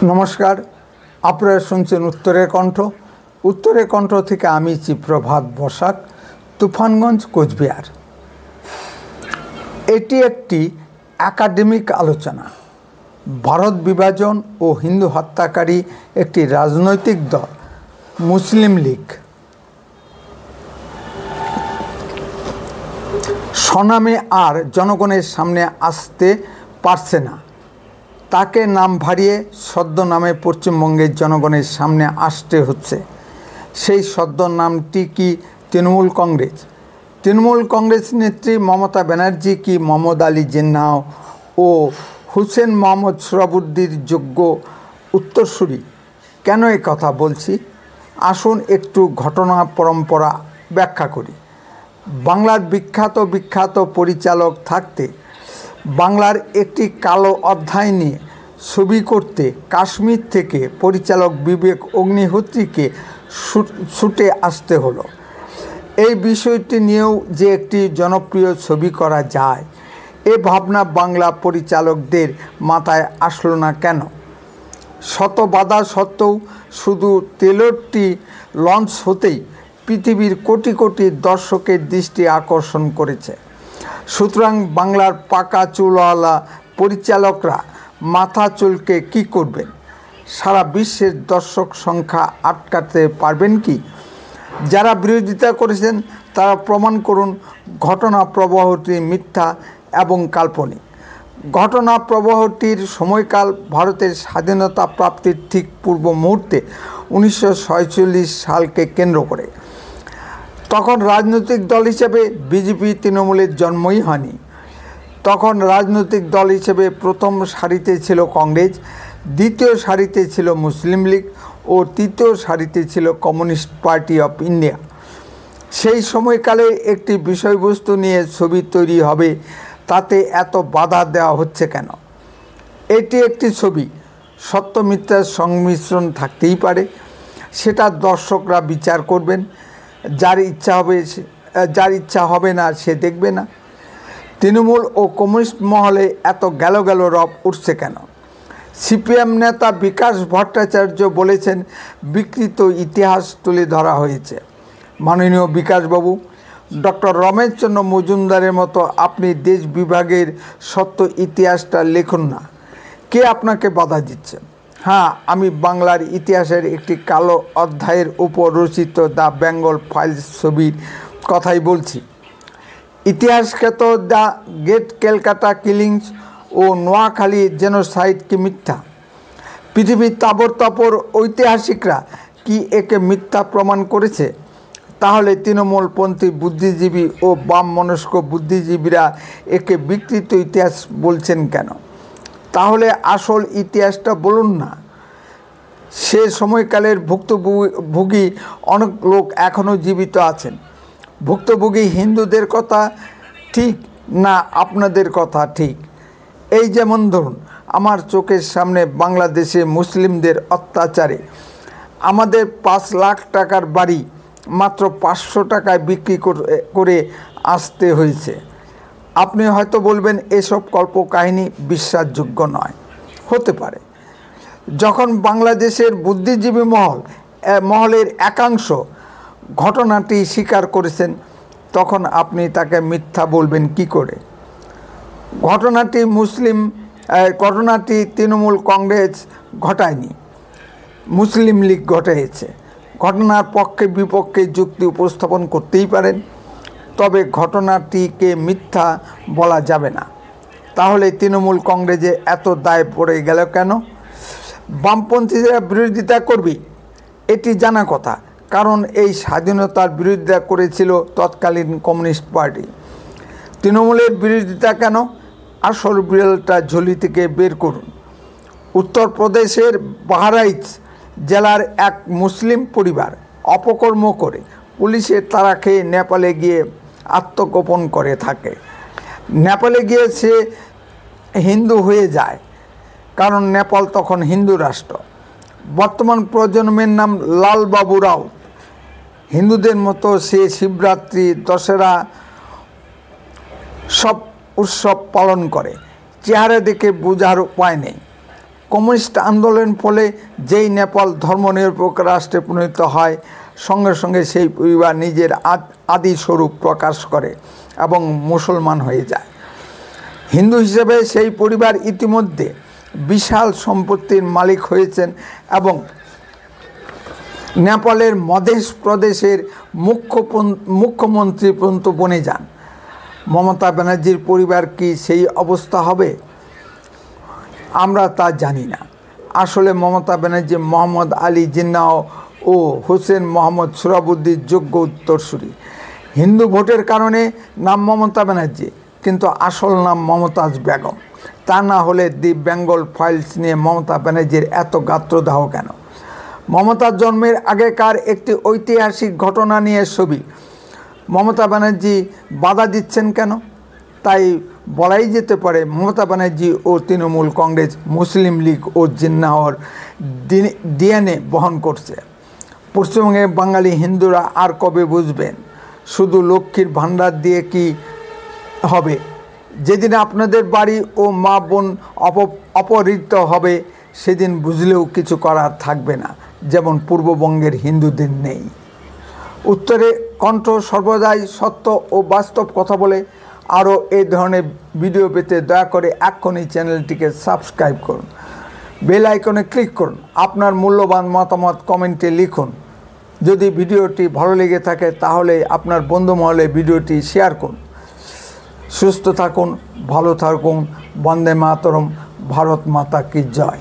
নমস্কার, আপনারা শুনছেন উত্তরের কণ্ঠ। উত্তরের কণ্ঠ থেকে আমি চিপ্রভাত বসাক, তুফানগঞ্জ, কোচবিহার। এটি একটি একাডেমিক আলোচনা। ভারত বিভাজন ও হিন্দু হত্যাকারী একটি রাজনৈতিক দল মুসলিম লীগ স্বনামে আর জনগণের সামনে আসতে পারছে না। তাকে নাম ভারিয়ে ছদ্মনামে পশ্চিমবঙ্গের জনগণের সামনে আসতে হচ্ছে। সেই ছদ্মনামটি কি তৃণমূল কংগ্রেস? তৃণমূল কংগ্রেস নেত্রী মমতা ব্যানার্জি কি মোহাম্মদ আলী জিন্নাহ ও হুসেন মোহাম্মদ সোহরাবুদ্দির যোগ্য উত্তরসূরি? কেন এই কথা বলছি? আসুন একটু ঘটনা পরম্পরা ব্যাখ্যা করি। বাংলার বিখ্যাত পরিচালক থাকতে বাংলার একটি কালো অধ্যায় নিয়ে ছবি করতে কাশ্মীর থেকে পরিচালক বিবেক অগ্নিহোত্রীকে ছুটে আসতে হলো। এই বিষয়টি নিয়েও যে একটি জনপ্রিয় ছবি করা যায়, এ ভাবনা বাংলা পরিচালকদের মাথায় আসলো না কেন? শত বাধা সত্ত্বেও শুধু ট্রেলারটি লঞ্চ হতেই পৃথিবীর কোটি কোটি দর্শকের দৃষ্টি আকর্ষণ করেছে। সুতরাং বাংলার পাকা চুলওয়ালা পরিচালকরা মাথা চুলকে কী করবেন? সারা বিশ্বের দর্শক সংখ্যা আটকাতে পারবেন কি? যারা বিরোধিতা করেছেন তারা প্রমাণ করুন ঘটনা প্রবাহটি মিথ্যা এবং কাল্পনিক। ঘটনা প্রবাহটির সময়কাল ভারতের স্বাধীনতা প্রাপ্তির ঠিক পূর্ব মুহূর্তে 1947 সালকে কেন্দ্র করে। তখন রাজনৈতিক দল হিসেবে বিজেপি তৃণমূলের জন্মই হয়নি। তখন রাজনৈতিক দল হিসেবে প্রথম সারিতে ছিল কংগ্রেস, দ্বিতীয় সারিতে ছিল মুসলিম লীগ ও তৃতীয় সারিতে ছিল কমিউনিস্ট পার্টি অফ ইন্ডিয়া। সেই সময়কালে একটি বিষয়বস্তু নিয়ে ছবি তৈরি হবে, তাতে এত বাধা দেওয়া হচ্ছে কেন? এটি একটি ছবি, সত্য মিথ্যার সংমিশ্রণ থাকতেই পারে, সেটা দর্শকরা বিচার করবেন। যার ইচ্ছা হবে না সে দেখবে না। তৃণমূল ও কমিউনিস্ট মহলে এত গেল রব উঠছে কেন? সিপিএম নেতা বিকাশ ভট্টাচার্য বলেছেন, বিকৃত ইতিহাস তুলে ধরা হয়েছে। মাননীয় বিকাশবাবু, ডক্টর রমেশচন্দ্র মজুমদারের মতো আপনি দেশ বিভাগের সত্য ইতিহাসটা লিখুন না। কে আপনাকে বাধা দিচ্ছে? হ্যাঁ, আমি বাংলার ইতিহাসের একটি কালো অধ্যায়ের উপর রচিত দ্য বেঙ্গল ফাইলস ছবির কথাই বলছি। ইতিহাসখ্যাত দ্য গ্রেট ক্যালকাটা কিলিংস ও নোয়াখালী জেনোসাইড কি মিথ্যা? পৃথিবীর তাবড় ঐতিহাসিকরা কি একে মিথ্যা প্রমাণ করেছে? তাহলে তৃণমূলপন্থী বুদ্ধিজীবী ও বাম মনস্ক বুদ্ধিজীবীরা একে বিকৃত ইতিহাস বলছেন কেন? তাহলে আসল ইতিহাসটা বলুন না। সে সময়কালের ভুক্তভোগী অনেক লোক এখনও জীবিত আছেন। ভুক্তভোগী হিন্দুদের কথা ঠিক না আপনাদের কথা ঠিক? এই যেমন ধরুন, আমার চোখের সামনে বাংলাদেশে মুসলিমদের অত্যাচারে আমাদের 5 লাখ টাকার বাড়ি মাত্র 500 টাকায় বিক্রি করে আসতে হয়েছে। আপনি হয়তো বলবেন এসব কল্পকাহিনী বিশ্বাসযোগ্য নয়। হতে পারে। যখন বাংলাদেশের বুদ্ধিজীবী মহলের একাংশ ঘটনাটি স্বীকার করেছেন, তখন আপনি তাকে মিথ্যা বলবেন কি করে? ঘটনাটি তৃণমূল কংগ্রেস ঘটায়নি, মুসলিম লীগ ঘটিয়েছে। ঘটনার পক্ষে বিপক্ষে যুক্তি উপস্থাপন করতেই পারেন, তবে ঘটনাটিকে মিথ্যা বলা যাবে না। তাহলে তৃণমূল কংগ্রেসে এত দায় পড়ে গেল কেন? বামপন্থীরা বিরোধিতা করবে, এটি জানা কথা, কারণ এই স্বাধীনতার বিরোধিতা করেছিল তৎকালীন কমিউনিস্ট পার্টি। তৃণমূলের বিরোধিতা কেন? আসল বিড়ালটা ঝুলি থেকে বের করুন। উত্তরপ্রদেশের বাহরাইচ জেলার এক মুসলিম পরিবার অপকর্ম করে পুলিশের তাড়া খেয়ে নেপালে গিয়ে আত্মগোপন করে থাকে। নেপালে গিয়ে সে হিন্দু হয়ে যায়, কারণ নেপাল তখন হিন্দু রাষ্ট্র। বর্তমান প্রজন্মের নাম লালবাবু রাউত। হিন্দুদের মতো সে শিবরাত্রি, দশেরা সব উৎসব পালন করে। চেহারা দেখে বোঝার উপায় নেই। কমিউনিস্ট আন্দোলনের ফলে যেই নেপাল ধর্মনিরপেক্ষ রাষ্ট্রে পরিণত হয়, সঙ্গে সঙ্গে সেই পরিবার নিজের আদি স্বরূপ প্রকাশ করে এবং মুসলমান হয়ে যায়। হিন্দু হিসেবে সেই পরিবার ইতিমধ্যে বিশাল সম্পত্তির মালিক হয়েছেন এবং নেপালের মধ্য প্রদেশের মুখ্যমন্ত্রী পর্যন্ত বনে যান। মমতা ব্যানার্জির পরিবার কি সেই অবস্থা হবে? আমরা তা জানি না। আসলে মমতা ব্যানার্জি মোহাম্মদ আলী জিন্নাহ ও হোসেন মোহাম্মদ সোহরাবুদ্দির যোগ্য উত্তরসূরি। হিন্দু ভোটের কারণে নাম মমতা ব্যানার্জি, কিন্তু আসল নাম মমতাজ বেগম। তা না হলে দি বেঙ্গল ফাইলস নিয়ে মমতা ব্যানার্জির এত গাত্রদাহ কেন? মমতার জন্মের আগেকার একটি ঐতিহাসিক ঘটনা নিয়ে ছবি। মমতা ব্যানার্জি বাধা দিচ্ছেন কেন? তাই বলাই যেতে পারে মমতা ব্যানার্জি ও তৃণমূল কংগ্রেস মুসলিম লীগ ও জিন্নাহর ডিএনএ বহন করছে। পশ্চিমবঙ্গে বাঙালি হিন্দুরা আর কবে বুঝবেন শুধু লক্ষ্মীর ভাণ্ডার দিয়ে কি হবে? যেদিন আপনাদের বাড়ি ও মা বোন অপহৃত হবে সেদিন বুঝলেও কিছু করার থাকবে না, যেমন পূর্ববঙ্গের হিন্দুদের নেই। উত্তরে কণ্ঠ সর্বদাই সত্য ও বাস্তব কথা বলে। আরও এই ধরনের ভিডিও পেতে দয়া করে এক্ষুনি চ্যানেলটিকে সাবস্ক্রাইব করুন, বেল আইকনে ক্লিক করুন, আপনার মূল্যবান মতামত কমেন্টে লিখুন। যদি ভিডিওটি ভালো লেগে থাকে তাহলে আপনার বন্ধু মহলে ভিডিওটি শেয়ার করুন। সুস্থ থাকুন, ভালো থাকুন। বন্দে মাতরম। ভারত মাতা কি জয়।